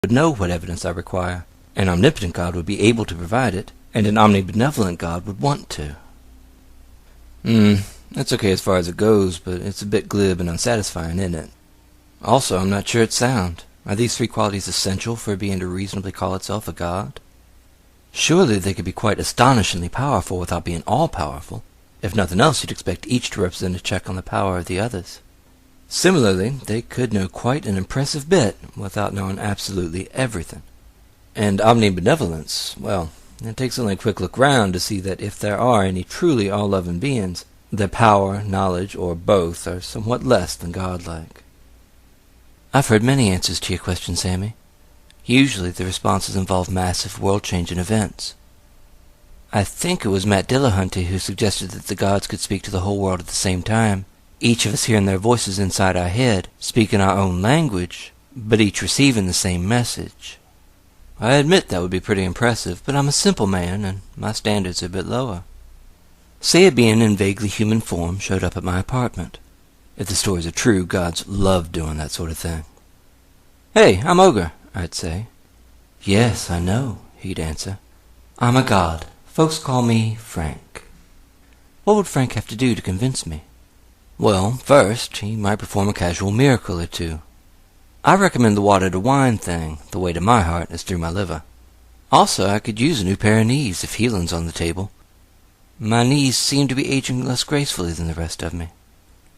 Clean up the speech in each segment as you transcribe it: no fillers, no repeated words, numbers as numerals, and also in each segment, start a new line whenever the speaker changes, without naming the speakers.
would know what evidence I require. An omnipotent God would be able to provide it, and an omnibenevolent God would want to. That's okay as far as it goes, but it's a bit glib and unsatisfying, isn't it? Also, I'm not sure it's sound. Are these three qualities essential for a being to reasonably call itself a god? Surely they could be quite astonishingly powerful without being all-powerful. If nothing else, you'd expect each to represent a check on the power of the others. Similarly, they could know quite an impressive bit without knowing absolutely everything. And omnibenevolence, well, it takes only a quick look round to see that if there are any truly all-loving beings, their power, knowledge, or both are somewhat less than godlike. I've heard many answers to your question, Sammy. Usually the responses involve massive world-changing events. I think it was Matt Dillahunty who suggested that the gods could speak to the whole world at the same time, each of us hearing their voices inside our head, speaking our own language, but each receiving the same message. I admit that would be pretty impressive, but I'm a simple man, and my standards are a bit lower. Say a being in vaguely human form showed up at my apartment. If the stories are true, gods love doing that sort of thing. "Hey, I'm Ogre," I'd say. "Yes, I know," he'd answer. "I'm a god. Folks call me Frank." What would Frank have to do to convince me? Well, first, he might perform a casual miracle or two. I recommend the water to wine thing. The way to my heart is through my liver. Also, I could use a new pair of knees if healing's on the table. My knees seem to be aging less gracefully than the rest of me.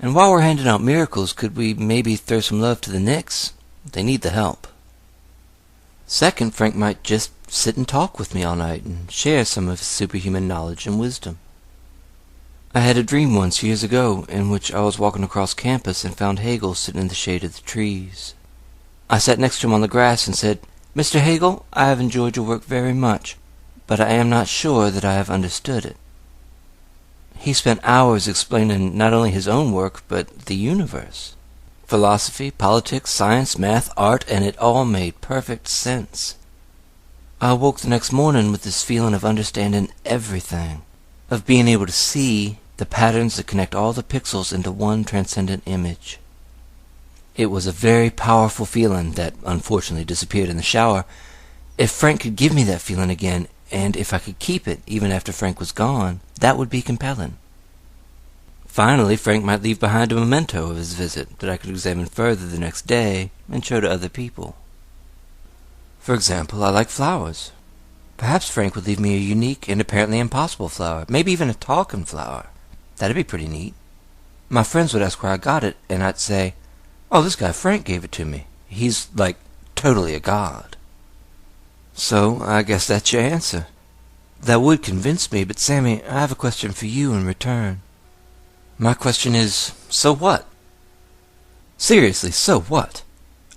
And while we're handing out miracles, could we maybe throw some love to the Knicks? They need the help. Second, Frank might just sit and talk with me all night and share some of his superhuman knowledge and wisdom. I had a dream once years ago in which I was walking across campus and found Hegel sitting in the shade of the trees. I sat next to him on the grass and said, "Mr. Hegel, I have enjoyed your work very much, but I am not sure that I have understood it." He spent hours explaining not only his own work, but the universe. Philosophy, politics, science, math, art, and it all made perfect sense. I awoke the next morning with this feeling of understanding everything, of being able to see the patterns that connect all the pixels into one transcendent image. It was a very powerful feeling that unfortunately disappeared in the shower. If Frank could give me that feeling again, and if I could keep it even after Frank was gone, that would be compelling. Finally, Frank might leave behind a memento of his visit that I could examine further the next day and show to other people. For example, I like flowers. Perhaps Frank would leave me a unique and apparently impossible flower, maybe even a talking flower. That'd be pretty neat. My friends would ask where I got it, and I'd say, "Oh, this guy Frank gave it to me. He's, like, totally a god." So, I guess that's your answer. That would convince me, but Sammy, I have a question for you in return. My question is, so what? Seriously, so what?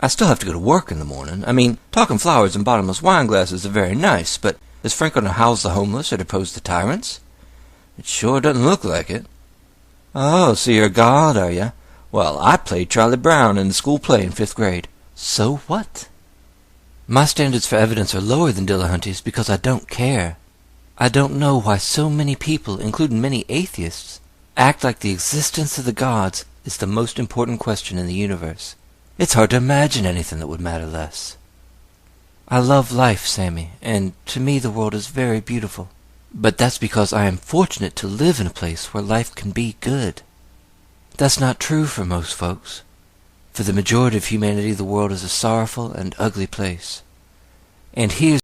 I still have to go to work in the morning. I mean, talking flowers and bottomless wine glasses are very nice, but is Frank going to house the homeless or depose the tyrants? It sure doesn't look like it. Oh, so you're a god, are you? Well, I played Charlie Brown in the school play in 5th grade. So what? My standards for evidence are lower than Dillahunty's because I don't care. I don't know why so many people, including many atheists, act like the existence of the gods is the most important question in the universe. It's hard to imagine anything that would matter less. I love life, Sammy, and to me the world is very beautiful. But that's because I am fortunate to live in a place where life can be good. That's not true for most folks. For the majority of humanity, the world is a sorrowful and ugly place. And here's